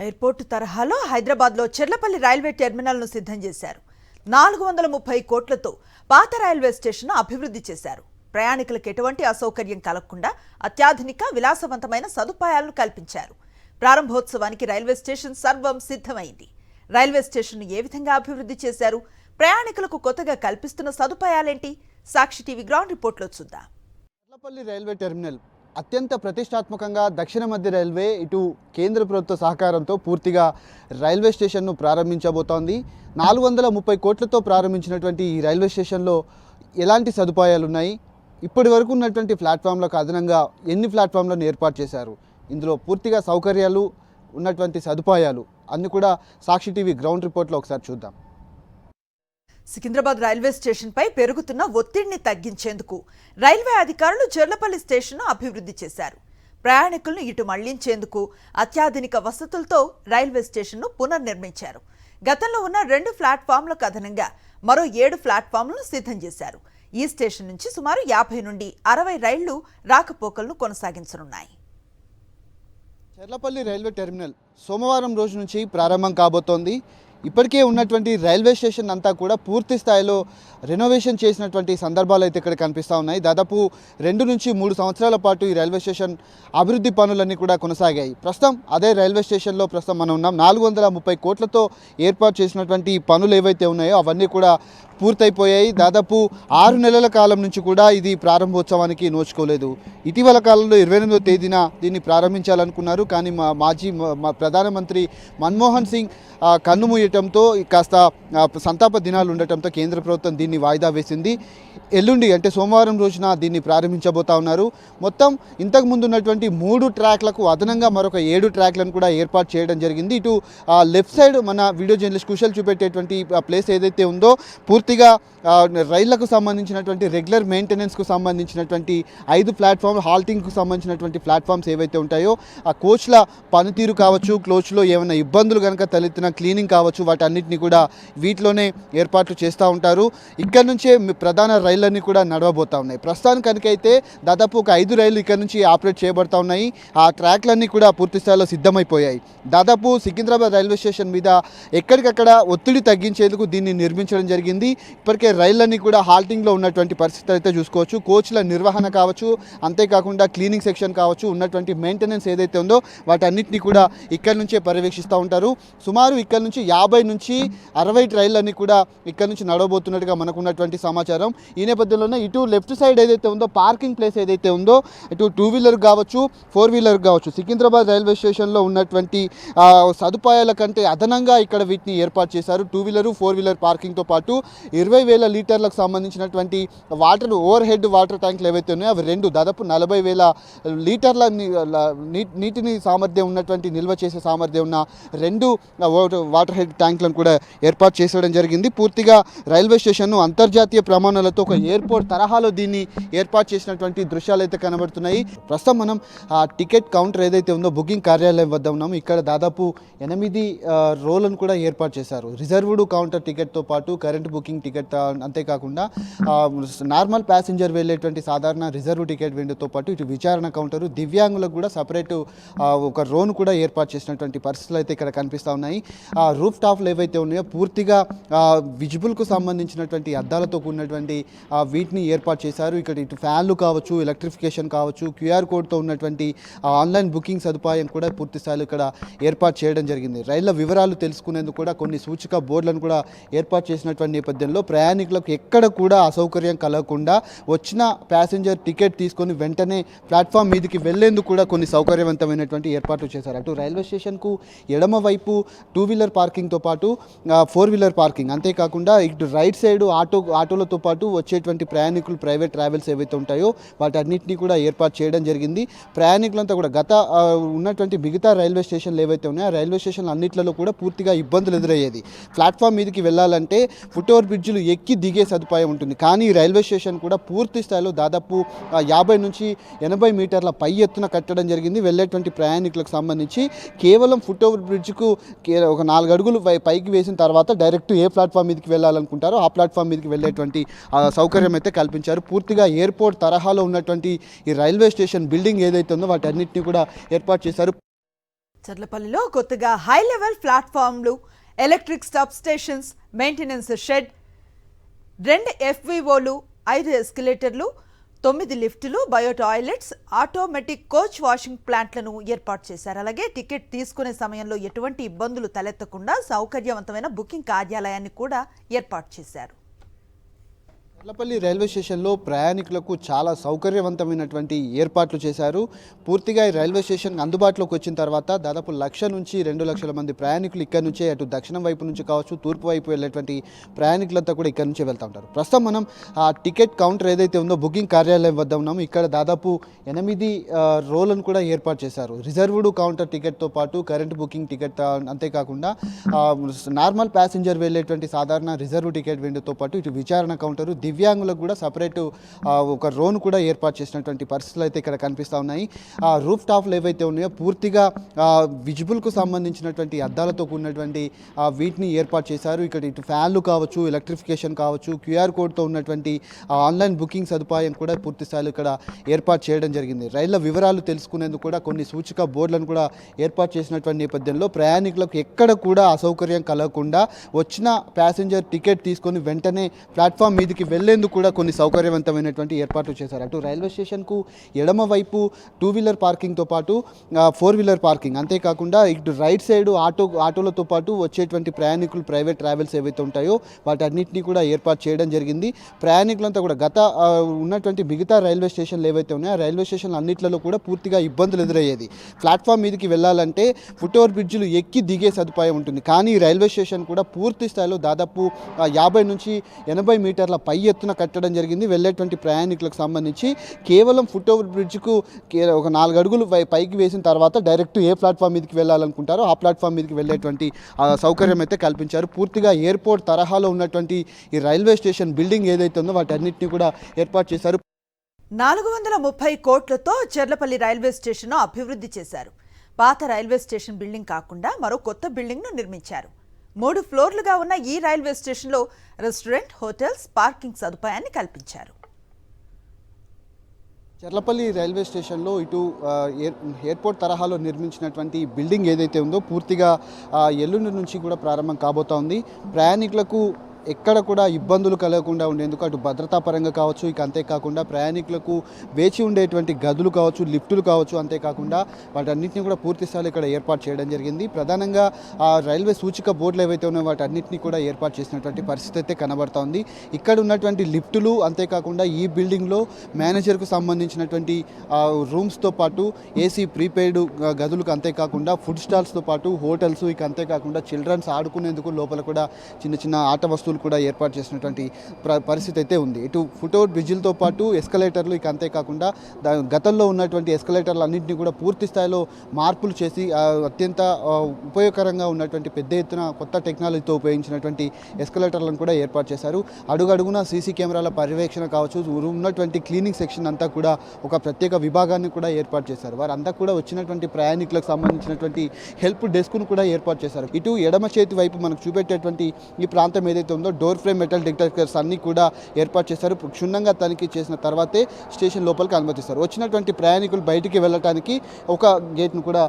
Airport తరహాలో హైదరాబాద్లో Cherlapally railway టెర్మినల్ను సిద్ధం చేశారు. 430 కోట్లతో పాత రైల్వే స్టేషన్ను అభివృద్ధి చేశారు. ప్రయాణికులకు ఎటువంటి అసౌకర్యం కలగకుండా అత్యాధునిక విలాసవంతమైన సదుపాయాలను కల్పించారు. ప్రారంభోత్సవానికి రైల్వే స్టేషన్ సర్వం సిద్ధమైంది. రైల్వే స్టేషన్ను ఏ విధంగా అభివృద్ధి చేశారు, ప్రయాణికులకు కొత్తగా కల్పిస్తున్న సదుపాయాలేంటి? సాక్షి టీవీ గ్రౌండ్ రిపోర్ట్లో చూద్దాం. చెర్లపల్లి రైల్వే టెర్మినల్ అత్యంత ప్రతిష్టాత్మకంగా దక్షిణ మధ్య రైల్వే ఇటు కేంద్ర ప్రభుత్వ సహకారంతో పూర్తిగా రైల్వే స్టేషన్ను ప్రారంభించబోతోంది. 430 కోట్లతో ప్రారంభించినటువంటి ఈ రైల్వే స్టేషన్లో ఎలాంటి సదుపాయాలు ఉన్నాయి, ఇప్పటి వరకు ఉన్నటువంటి ప్లాట్ఫామ్లకు అదనంగా ఎన్ని ప్లాట్ఫామ్లను ఏర్పాటు చేశారు, ఇందులో పూర్తిగా సౌకర్యాలు ఉన్నటువంటి సదుపాయాలు అన్ని కూడా సాక్షి టీవీ గ్రౌండ్ రిపోర్ట్లో ఒకసారి చూద్దాం. సికింద్రాబాద్ రైల్వే స్టేషన్ పై పెరుగుతున్న ఒత్తిడిని తగ్గించేందుకు రైల్వే అధికారులు చెర్లపల్లి స్టేషన్ను అభివృద్ధి చేశారు. ప్రయాణికులను ఇటు మళ్లించేందుకు అత్యాధునిక వసతులతో రైల్వే స్టేషన్ను పునర్నిర్మించారు. గతంలో ఉన్న 2 ప్లాట్ఫామ్లకు అదనంగా మరో 7 ప్లాట్ఫామ్లను సిద్ధం చేశారు. ఈ స్టేషన్ నుంచి సుమారు 50 నుండి 60 రైళ్లు రాకపోకలను కొనసాగించనున్నాయి. చెర్లపల్లి రైల్వే టెర్మినల్ సోమవారం రోజు నుంచి ప్రారంభం కాబోతోంది. ఇప్పటికే ఉన్నటువంటి రైల్వే స్టేషన్ అంతా కూడా పూర్తి స్థాయిలో రెనోవేషన్ చేసినటువంటి సందర్భాలు అయితే ఇక్కడ కనిపిస్తూ ఉన్నాయి. దాదాపు 2 నుంచి 3 సంవత్సరాల పాటు ఈ రైల్వే స్టేషన్ అభివృద్ధి పనులన్నీ కూడా కొనసాగాయి. ప్రస్తుతం అదే రైల్వే స్టేషన్లో ప్రస్తుతం మనం ఉన్నాం. 430 కోట్లతో ఏర్పాటు చేసినటువంటి పనులు ఏవైతే ఉన్నాయో అవన్నీ కూడా పూర్తయిపోయాయి. దాదాపు 6 నెలల కాలం నుంచి కూడా ఇది ప్రారంభోత్సవానికి నోచుకోలేదు. ఇటీవల కాలంలో 28వ తేదీన దీన్ని ప్రారంభించాలనుకున్నారు. కానీ మాజీ ప్రధానమంత్రి మన్మోహన్ సింగ్ కన్నుమూయటంతో కాస్త సంతాప దినాలు ఉండటంతో కేంద్ర ప్రభుత్వం దీన్ని వాయిదా వేసింది. ఎల్లుండి అంటే సోమవారం రోజున దీన్ని ప్రారంభించబోతా ఉన్నారు. మొత్తం ఇంతకుముందు ఉన్నటువంటి 3 ట్రాక్లకు అదనంగా మరొక 7 ట్రాక్లను కూడా ఏర్పాటు చేయడం జరిగింది. ఇటు లెఫ్ట్ సైడ్ మన వీడియో జర్నలిస్ట్ కుశల్ చూపెట్టేటువంటి ప్లేస్ ఏదైతే ఉందో పూర్తిగా రైళ్లకు సంబంధించినటువంటి రెగ్యులర్ మెయింటెనెన్స్కు సంబంధించినటువంటి 5 ప్లాట్ఫామ్, హాల్టింగ్కు సంబంధించినటువంటి ప్లాట్ఫామ్స్ ఏవైతే ఉంటాయో ఆ కోచ్ల పనితీరు కావచ్చు, కోచ్లో ఏమైనా ఇబ్బందులు కనుక తలెత్తిన క్లీనింగ్ కావచ్చు, వాటన్నిటిని కూడా వీటిలోనే ఏర్పాట్లు చేస్తూ ఉంటారు. ఇక్కడ నుంచే ప్రధాన రైళ్ళన్నీ కూడా నడవబోతూ ఉన్నాయి. ప్రస్తుతానికైతే దాదాపు ఒక 5 రైళ్లు ఇక్కడ నుంచి ఆపరేట్ చేయబడతా ఉన్నాయి. ఆ ట్రాక్లన్నీ కూడా పూర్తి స్థాయిలో సిద్ధమైపోయాయి. దాదాపు సికింద్రాబాద్ రైల్వే స్టేషన్ మీద ఎక్కడికక్కడ ఒత్తిడి తగ్గించేందుకు దీన్ని నిర్మించడం జరిగింది. ఇప్పటికే రైళ్ళన్నీ కూడా హాల్టింగ్లో ఉన్నటువంటి పరిస్థితి అయితే చూసుకోవచ్చు. కోచ్ల నిర్వహణ కావచ్చు, అంతేకాకుండా క్లీనింగ్ సెక్షన్ కావచ్చు, ఉన్నటువంటి మెయింటెనెన్స్ ఏదైతే ఉందో వాటన్నిటిని కూడా ఇక్కడ నుంచే పర్యవేక్షిస్తూ ఉంటారు. సుమారు ఇక్కడ నుంచి 50 నుంచి 60 ట్రైళ్ళన్నీ కూడా ఇక్కడ నుంచి నడవబోతున్నట్టుగా మనకు ఉన్నటువంటి సమాచారం. ఈ నేపథ్యంలోనే ఇటు లెఫ్ట్ సైడ్ ఏదైతే ఉందో పార్కింగ్ ప్లేస్ ఏదైతే ఉందో ఇటు 2 వీలర్ కావచ్చు, 4 వీలర్ కావచ్చు, సికింద్రాబాద్ రైల్వే స్టేషన్లో ఉన్నటువంటి సదుపాయాల కంటే అదనంగా ఇక్కడ వీటిని ఏర్పాటు చేశారు. 2 వీలర్ 4 వీలర్ పార్కింగ్తో పాటు 20,000 లీటర్లకు సంబంధించినటువంటి ఓవర్ హెడ్ వాటర్ ట్యాంకులు ఏవైతే ఉన్నాయో అవి 2 దాదాపు 40,000 లీటర్ల నీటిని సామర్థ్యం ఉన్నటువంటి నిల్వ చేసే సామర్థ్యం ఉన్న 2 వాటర్ హెడ్ ట్యాంకులను కూడా ఏర్పాటు చేసడం జరిగింది. పూర్తిగా రైల్వే స్టేషన్ను అంతర్జాతీయ ప్రమాణాలతో ఒక ఎయిర్పోర్ట్ తరహాలో దీన్ని ఏర్పాటు చేసినటువంటి దృశ్యాలు అయితే కనబడుతున్నాయి. ప్రస్తుతం మనం టికెట్ కౌంటర్ ఏదైతే ఉందో బుకింగ్ కార్యాలయం వద్ద ఉన్నాము. ఇక్కడ దాదాపు 8 రోలను కూడా ఏర్పాటు చేశారు. రిజర్వ్డ్ కౌంటర్ టికెట్తో పాటు కరెంట్ బుకింగ్ టికెట్, అంతేకాకుండా నార్మల్ ప్యాసింజర్ వెళ్ళేటువంటి సాధారణ రిజర్వ్ టికెట్ విండోతో పాటు ఇటు విచారణ కౌంటరు, దివ్యాంగులకు కూడా సపరేట్ ఒక రోను కూడా ఏర్పాటు చేసినటువంటి పరిస్థితులు అయితే ఇక్కడ కనిపిస్తూ ఉన్నాయి. రూఫ్ టాప్లు ఏవైతే ఉన్నాయో పూర్తిగా విజిబుల్కు సంబంధించినటువంటి అద్దాలతో కూడినటువంటి వీటిని ఏర్పాటు చేశారు. ఇక్కడ ఇటు ఫ్యాన్లు కావచ్చు, ఎలక్ట్రిఫికేషన్ కావచ్చు, QR కోడ్తో ఉన్నటువంటి ఆన్లైన్ బుకింగ్ సదుపాయం కూడా పూర్తి స్థాయిలో ఇక్కడ ఏర్పాటు చేయడం జరిగింది. రైళ్ల వివరాలు తెలుసుకునేందుకు కూడా కొన్ని సూచిక బోర్డులను కూడా ఏర్పాటు చేసినటువంటి నేపథ్యంలో ప్రయాణికులకు ఎక్కడ కూడా అసౌకర్యం కలగకుండా వచ్చిన ప్యాసింజర్ టికెట్ తీసుకొని వెంటనే ప్లాట్ఫామ్ మీదకి వెళ్లేందుకు కూడా కొన్ని సౌకర్యవంతమైనటువంటి ఏర్పాట్లు చేశారు. అటు రైల్వే స్టేషన్కు ఎడమ వైపు 2 వీలర్ పార్కింగ్తో పాటు 4 వీలర్ పార్కింగ్, అంతేకాకుండా ఇటు రైట్ సైడ్ ఆటోలతో పాటు వచ్చేటువంటి ప్రయాణికులు ప్రైవేట్ ట్రావెల్స్ ఏవైతే ఉంటాయో వాటన్నిటిని కూడా ఏర్పాటు చేయడం జరిగింది. ప్రయాణికులంతా కూడా గత ఉన్నటువంటి మిగతా రైల్వే స్టేషన్లు ఏవైతే ఉన్నాయో ఆ రైల్వే స్టేషన్లు అన్నింటిలో కూడా పూర్తిగా ఇబ్బందులు ఎదురయ్యేది. ప్లాట్ఫామ్ మీదకి వెళ్ళాలంటే ఫుట్ ఓవర్ బ్రిడ్జ్లు ఎక్కి దిగే సదుపాయం ఉంటుంది. కానీ రైల్వే స్టేషన్ కూడా పూర్తి స్థాయిలో దాదాపు 50 నుంచి 80 మీటర్ల పై ఎత్తున కట్టడం జరిగింది. వెళ్ళేటువంటి ప్రయాణికులకు సంబంధించి కేవలం ఫుట్ ఓవర్ బ్రిడ్జ్కు ఒక 4 అడుగులు పైకి వేసిన తర్వాత డైరెక్ట్ ఏ ప్లాట్ఫామ్ మీదకి వెళ్ళాలనుకుంటారో ఆ ప్లాట్ఫామ్ మీదకి వెళ్ళేటువంటి సౌకర్యం అయితే కల్పించారు. పూర్తిగా ఎయిర్పోర్ట్ తరహాలో ఉన్నటువంటి ఈ రైల్వే స్టేషన్ బిల్డింగ్ ఏదైతే ఉందో వాటన్నిటిని కూడా ఏర్పాటు చేశారు. చర్లపల్లిలో కొత్తగా హై లెవెల్ ప్లాట్ఫామ్లు, electric sub stations, maintenance shed, 2 FVOలు, 5 ఎస్కలేటర్లు, 9 లిఫ్టులు, bio toilets, automatic coach washing ప్లాంట్లను ఏర్పాటు చేశారు. అలాగే టికెట్ తీసుకునే సమయంలో ఎటువంటి ఇబ్బందులు తలెత్తకుండా సౌకర్యవంతమైన బుకింగ్ కార్యాలయాన్ని కూడా ఏర్పాటు చేశారు. చర్లపల్లి రైల్వే స్టేషన్లో ప్రయాణికులకు చాలా సౌకర్యవంతమైనటువంటి ఏర్పాట్లు చేశారు. పూర్తిగా ఈ రైల్వే స్టేషన్ అందుబాటులోకి వచ్చిన తర్వాత దాదాపు 1,00,000 నుంచి 2 లక్షల మంది ప్రయాణికులు ఇక్కడ నుంచే అటు దక్షిణం వైపు నుంచి కావచ్చు, తూర్పు వైపు వెళ్ళేటువంటి ప్రయాణికులంతా కూడా ఇక్కడ నుంచే వెళ్తూ ఉంటారు. ప్రస్తుతం మనం ఆ టికెట్ కౌంటర్ ఏదైతే ఉందో బుకింగ్ కార్యాలయం వద్ద ఉన్నాము. ఇక్కడ దాదాపు 8 రోలను కూడా ఏర్పాటు చేశారు. రిజర్వ్డ్ కౌంటర్ టికెట్తో పాటు కరెంట్ బుకింగ్ టికెట్, అంతేకాకుండా నార్మల్ ప్యాసింజర్ వెళ్ళేటువంటి సాధారణ రిజర్వ్ టికెట్ విండోతో పాటు ఇటు విచారణ కౌంటరు, దివ్యాంగులకు కూడా సపరేటు ఒక రోన్ కూడా ఏర్పాటు చేసినటువంటి పరిస్థితులు అయితే ఇక్కడ కనిపిస్తూ ఉన్నాయి. రూఫ్ టాప్లు ఏవైతే ఉన్నాయో పూర్తిగా విజిబుల్కు సంబంధించినటువంటి అద్దాలతో కూడినటువంటి వీటిని ఏర్పాటు చేశారు. ఇక్కడ ఇటు ఫ్యాన్లు కావచ్చు, ఎలక్ట్రిఫికేషన్ కావచ్చు, QR కోడ్తో ఉన్నటువంటి ఆన్లైన్ బుకింగ్ సదుపాయం కూడా పూర్తి స్థాయిలో ఇక్కడ ఏర్పాటు చేయడం జరిగింది. రైళ్ల వివరాలు తెలుసుకునేందుకు కూడా కొన్ని సూచిక బోర్డులను కూడా ఏర్పాటు చేసినటువంటి నేపథ్యంలో ప్రయాణికులకు ఎక్కడ కూడా అసౌకర్యం కలగకుండా వచ్చిన ప్యాసింజర్ టికెట్ తీసుకొని వెంటనే ప్లాట్ఫామ్ మీదకి వెళ్లేందుకు కూడా కొన్ని సౌకర్యవంతమైనటువంటి ఏర్పాట్లు చేశారు. అటు రైల్వే స్టేషన్కు ఎడమ వైపు 2 వీలర్ పార్కింగ్తో పాటు 4 వీలర్ పార్కింగ్, అంతేకాకుండా ఇటు రైట్ సైడ్ ఆటోలతో పాటు వచ్చేటువంటి ప్రయాణికులు ప్రైవేట్ ట్రావెల్స్ ఏవైతే ఉంటాయో వాటన్నిటిని కూడా ఏర్పాటు చేయడం జరిగింది. ప్రయాణికులంతా కూడా గత ఉన్నటువంటి మిగతా రైల్వే స్టేషన్లు ఏవైతే ఉన్నాయో ఆ రైల్వే స్టేషన్లు అన్నింటిలో కూడా పూర్తిగా ఇబ్బందులు ఎదురయ్యేది. ప్లాట్ఫామ్ మీదకి వెళ్ళాలంటే ఫుట్ ఓవర్ బ్రిడ్జ్లు ఎక్కి దిగే సదుపాయం ఉంటుంది. కానీ రైల్వే స్టేషన్ కూడా పూర్తి స్థాయిలో దాదాపు 50 నుంచి 80 మీటర్ల పై ఎత్తున కట్టడం జరిగింది. వెళ్ళేటువంటి ప్రయాణికులకు సంబంధించి కేవలం ఫుట్ ఓవర్ బ్రిడ్జ్కు ఒక 4 అడుగులు పైకి వేసిన తర్వాత డైరెక్ట్ ఏ ప్లాట్ఫామ్ మీదకి వెళ్ళాలనుకుంటారో ఆ ప్లాట్ఫామ్ మీదకి వెళ్ళేటువంటి సౌకర్యం అయితే కల్పించారు. పూర్తిగా ఎయిర్పోర్ట్ తరహాలో ఉన్నటువంటి ఈ రైల్వే స్టేషన్ బిల్డింగ్ ఏదైతే ఉందో వాటన్నిటిని కూడా ఏర్పాటు చేశారు. 430 కోట్లతో చర్లపల్లి రైల్వే స్టేషన్ను అభివృద్ధి చేశారు. పాత రైల్వే స్టేషన్ బిల్డింగ్ కాకుండా మరో కొత్త బిల్డింగ్ను నిర్మించారు. 3 ఫ్లోర్లుగా ఉన్న ఈ రైల్వే స్టేషన్లో రెస్టారెంట్, హోటల్స్, పార్కింగ్ సదుపాయాన్ని కల్పించారు. చర్లపల్లి రైల్వే స్టేషన్లో ఇటు ఎయిర్పోర్ట్ తరహాలో నిర్మించినటువంటి బిల్డింగ్ ఏదైతే ఉందో పూర్తిగా ఎల్లుండి నుంచి కూడా ప్రారంభం కాబోతోంది. ప్రయాణికులకు ఎక్కడ కూడా ఇబ్బందులు కలగకుండా ఉండేందుకు అటు భద్రతా పరంగా కావచ్చు, ఇక అంతేకాకుండా ప్రయాణికులకు వేచి ఉండేటువంటి గదులు కావచ్చు, లిఫ్టులు కావచ్చు, అంతేకాకుండా వాటన్నిటిని కూడా పూర్తి స్థాయిలో ఇక్కడ ఏర్పాటు చేయడం జరిగింది. ప్రధానంగా రైల్వే సూచిక బోర్డులు ఏవైతే ఉన్నాయో వాటన్నిటిని కూడా ఏర్పాటు చేసినటువంటి పరిస్థితి అయితే కనబడతా ఉంది. ఇక్కడ ఉన్నటువంటి లిఫ్టులు, అంతేకాకుండా ఈ బిల్డింగ్లో మేనేజర్కు సంబంధించినటువంటి రూమ్స్తో పాటు ఏసీ ప్రీపెయిడ్ గదులకు, అంతేకాకుండా ఫుడ్ స్టాల్స్తో పాటు హోటల్స్, ఇక అంతేకాకుండా చిల్డ్రన్స్ ఆడుకునేందుకు లోపల కూడా చిన్న చిన్న ఆట వస్తువులు కూడా ఏర్పాటు చేసినటువంటి పరిస్థితి అయితే ఉంది. ఇటు ఫుట్ ఓవర్ బ్రిడ్జిలతో పాటు ఎస్కలేటర్లు, ఇక అంతేకాకుండా గతంలో ఉన్నటువంటి ఎస్కలేటర్లు అన్నింటినీ కూడా పూర్తి స్థాయిలో మార్పులు చేసి అత్యంత ఉపయోగకరంగా ఉన్నటువంటి పెద్ద ఎత్తున కొత్త టెక్నాలజీతో ఉపయోగించినటువంటి ఎస్కలేటర్లను కూడా ఏర్పాటు చేశారు. అడుగడుగున సీసీ కెమెరాల పర్యవేక్షణ కావచ్చు, ఉన్నటువంటి క్లీనింగ్ సెక్షన్ అంతా కూడా ఒక ప్రత్యేక విభాగాన్ని కూడా ఏర్పాటు చేశారు. వారంతా కూడా వచ్చినటువంటి ప్రయాణికులకు సంబంధించినటువంటి హెల్ప్ డెస్క్ను కూడా ఏర్పాటు చేశారు. ఇటు ఎడమ చేతి వైపు మనకు చూపెట్టేటువంటి ఈ ప్రాంతం ఏదైతే ఉందో డోర్ ఫ్రేమ్ మెటల్ డిటెక్టర్స్ అన్ని కూడా ఏర్పాటు చేశారు. క్షుణ్ణంగా తనిఖీ చేసిన తర్వాతే స్టేషన్ లోపలికి అనుమతిస్తారు. వచ్చినటువంటి ప్రయాణికులు బయటికి వెళ్ళటానికి ఒక గేట్ను కూడా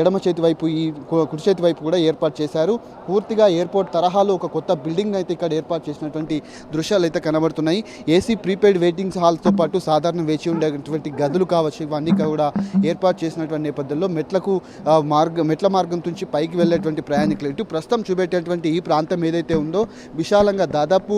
ఎడమ చేతి వైపు, ఈ కుడి చేతి వైపు కూడా ఏర్పాటు చేశారు. పూర్తిగా ఎయిర్పోర్ట్ తరహాలో ఒక కొత్త బిల్డింగ్ అయితే ఇక్కడ ఏర్పాటు చేసినటువంటి దృశ్యాలు అయితే కనబడుతున్నాయి. ఏసీ ప్రీపెయిడ్ వెయిటింగ్ హాల్తో పాటు సాధారణ వేచి ఉండేటువంటి గదులు కావచ్చు, ఇవన్నీ కూడా ఏర్పాటు చేసినటువంటి నేపథ్యంలో మెట్ల మార్గం నుంచి పైకి వెళ్ళేటువంటి ప్రయాణికులు ఇటు ప్రస్తుతం చూపెట్టేటువంటి ఈ ప్రాంతం ఏదైతే ఉందో విశాలంగా దాదాపు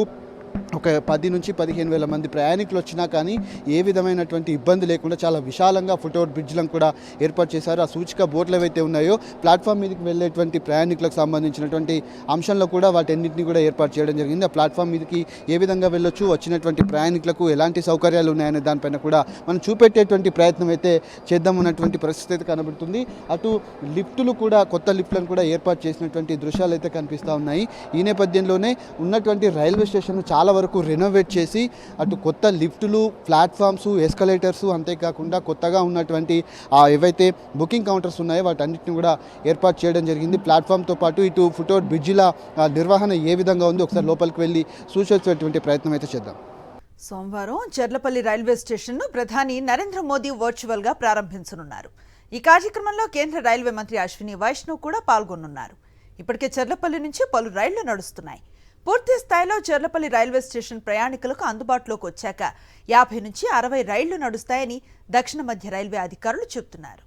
ఒక 10 నుంచి 15 వేల మంది ప్రయాణికులు వచ్చినా కానీ ఏ విధమైనటువంటి ఇబ్బంది లేకుండా చాలా విశాలంగా ఫుట్ ఓవర్ బ్రిడ్జ్లను కూడా ఏర్పాటు చేశారు. ఆ సూచిక బోర్డులు ఏవైతే ఉన్నాయో ప్లాట్ఫామ్ మీదకి వెళ్ళేటువంటి ప్రయాణికులకు సంబంధించినటువంటి అంశంలో కూడా వాటన్నింటినీ కూడా ఏర్పాటు చేయడం జరిగింది. ఆ ప్లాట్ఫామ్ మీదకి ఏ విధంగా వెళ్ళొచ్చు, వచ్చినటువంటి ప్రయాణికులకు ఎలాంటి సౌకర్యాలు ఉన్నాయనే దానిపైన కూడా మనం చూపెట్టేటువంటి ప్రయత్నం అయితే చేద్దామన్నటువంటి పరిస్థితి అయితే కనబడుతుంది. అటు లిఫ్టులు కూడా, కొత్త లిఫ్ట్లను కూడా ఏర్పాటు చేసినటువంటి దృశ్యాలు అయితే కనిపిస్తూ ఉన్నాయి. ఈ నేపథ్యంలోనే ఉన్నటువంటి రైల్వే స్టేషన్ చాలా వరకు రెనోవేట్ చేసి అటు కొత్త లిఫ్టులు, ప్లాట్ఫామ్స్, ఎస్కలేటర్స్, అంతేకాకుండా కొత్తగా ఉన్నటువంటి ఏవైతే బుకింగ్ కౌంటర్స్ ఉన్నాయో వాటన్నిటిని కూడా ఏర్పాటు చేయడం జరిగింది. ప్లాట్ఫామ్తో పాటు ఇటు ఫుట్ ఓవర్ బ్రిడ్జిల నిర్వహణ ఏ విధంగా ఉంది ఒకసారి లోపలికి వెళ్ళి సూచించేటువంటి ప్రయత్నం అయితే చేద్దాం. సోమవారం చర్లపల్లి రైల్వే స్టేషన్ను ప్రధాని నరేంద్ర మోదీ వర్చువల్గా ప్రారంభించనున్నారు. ఈ కార్యక్రమంలో కేంద్ర రైల్వే మంత్రి అశ్విని వైష్ణవ్ కూడా పాల్గొనున్నారు. ఇప్పటికే చెర్లపల్లి నుంచి పలు రైళ్లు నడుస్తున్నాయి. పూర్తి స్థాయిలో చెర్లపల్లి రైల్వే స్టేషన్ ప్రయాణికులకు అందుబాటులోకి వచ్చాక 50 నుంచి 60 రైళ్లు నడుస్తాయని దక్షిణ మధ్య రైల్వే అధికారులు చెబుతున్నారు.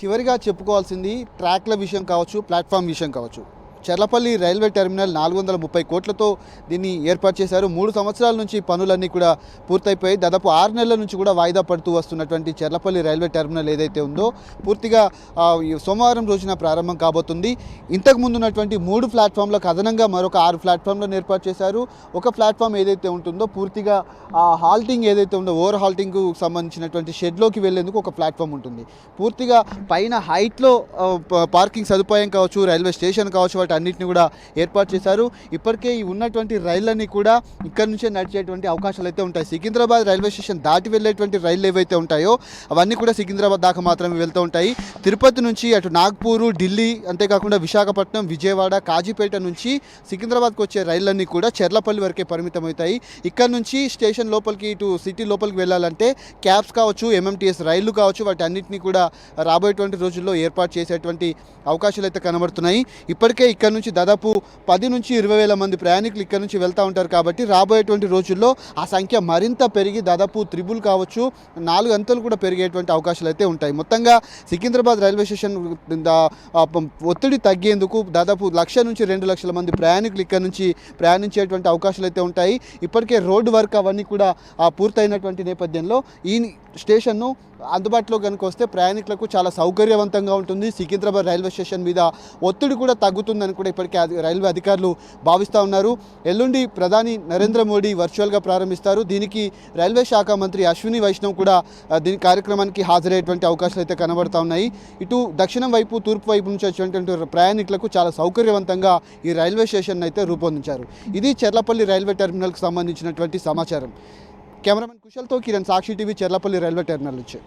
చివరిగా చెప్పుకోవాల్సింది ట్రాక్ల విషయం కావచ్చు, ప్లాట్ఫామ్ విషయం కావచ్చు. చెర్లపల్లి రైల్వే టెర్మినల్ 430 కోట్లతో దీన్ని ఏర్పాటు చేశారు. 3 సంవత్సరాల నుంచి పనులన్నీ కూడా పూర్తయిపోయాయి. దాదాపు 6 నెలల నుంచి కూడా వాయిదా పడుతూ వస్తున్నటువంటి చెర్లపల్లి రైల్వే టెర్మినల్ ఏదైతే ఉందో పూర్తిగా ఈ సోమవారం రోజున ప్రారంభం కాబోతుంది. ఇంతకు ముందు ఉన్నటువంటి 3 ప్లాట్ఫామ్లకు అదనంగా మరొక 6 ప్లాట్ఫామ్లను ఏర్పాటు చేశారు. ఒక ప్లాట్ఫామ్ ఏదైతే ఉంటుందో పూర్తిగా హాల్టింగ్ ఏదైతే ఉందో ఓవర్ హాల్టింగ్కు సంబంధించినటువంటి షెడ్లోకి వెళ్లేందుకు ఒక ప్లాట్ఫామ్ ఉంటుంది. పూర్తిగా పైన హైట్లో పార్కింగ్ సదుపాయం కావచ్చు, రైల్వే స్టేషన్ కావచ్చు, వాటి అన్నింటిని కూడా ఏర్పాటు చేశారు. ఇప్పటికే ఈ ఉన్నటువంటి రైళ్లన్నీ కూడా ఇక్కడ నుంచే నడిచేటువంటి అవకాశాలు అయితే ఉంటాయి. సికింద్రాబాద్ రైల్వే స్టేషన్ దాటి వెళ్ళేటువంటి రైళ్లు ఏవైతే ఉంటాయో అవన్నీ కూడా సికింద్రాబాద్ దాకా మాత్రమే వెళ్తూ ఉంటాయి. తిరుపతి నుంచి అటు నాగ్పూరు, ఢిల్లీ, అంతేకాకుండా విశాఖపట్నం, విజయవాడ, కాజీపేట నుంచి సికింద్రాబాద్కి వచ్చే రైళ్లన్నీ కూడా చెర్లపల్లి వరకే పరిమితం అవుతాయి. ఇక్కడ నుంచి స్టేషన్ లోపలికి ఇటు సిటీ లోపలికి వెళ్ళాలంటే క్యాబ్స్ కావచ్చు, ఎంఎంటీఎస్ రైళ్లు కావచ్చు, వాటి అన్నింటినీ కూడా రాబోయేటువంటి రోజుల్లో ఏర్పాటు చేసేటువంటి అవకాశాలు అయితే కనబడుతున్నాయి. ఇప్పటికే ఇక్కడ నుంచి దాదాపు 10 నుంచి 20 వేల మంది ప్రయాణికులు ఇక్కడ నుంచి వెళ్తూ ఉంటారు. కాబట్టి రాబోయేటువంటి రోజుల్లో ఆ సంఖ్య మరింత పెరిగి దాదాపు త్రిబుల్ కావచ్చు, 4 అంతలు కూడా పెరిగేటువంటి అవకాశాలు అయితే ఉంటాయి. మొత్తంగా సికింద్రాబాద్ రైల్వే స్టేషన్ ఒత్తిడి తగ్గేందుకు దాదాపు 1,00,000 నుంచి 2 లక్షల మంది ప్రయాణికులు ఇక్కడ నుంచి ప్రయాణించేటువంటి అవకాశాలు అయితే ఉంటాయి. ఇప్పటికే రోడ్డు వర్క్ అవన్నీ కూడా పూర్తయినటువంటి నేపథ్యంలో ఈ స్టేషన్ను అందుబాటులో కనుక వస్తే ప్రయాణికులకు చాలా సౌకర్యవంతంగా ఉంటుంది. సికింద్రాబాద్ రైల్వే స్టేషన్ మీద ఒత్తిడి కూడా తగ్గుతుందని కూడా ఇప్పటికే రైల్వే అధికారులు భావిస్తూ ఉన్నారు. ఎల్లుండి ప్రధాని నరేంద్ర మోడీ వర్చువల్గా ప్రారంభిస్తారు. దీనికి రైల్వే శాఖ మంత్రి అశ్విని వైష్ణవ్ కూడా దీని కార్యక్రమానికి హాజరయ్యేటువంటి అవకాశాలు అయితే కనబడుతూ ఉన్నాయి. ఇటు దక్షిణం వైపు, తూర్పు వైపు నుంచి వచ్చేటువంటి ప్రయాణికులకు చాలా సౌకర్యవంతంగా ఈ రైల్వే స్టేషన్ అయితే రూపొందించారు. ఇది చెర్లపల్లి రైల్వే టెర్మినల్కి సంబంధించినటువంటి సమాచారం. కెమెరామెన్ కుశల్తో కిరణ్, సాక్షి టీవీ, చెర్లపల్లి రైల్వే టెర్మినల్ నుంచి.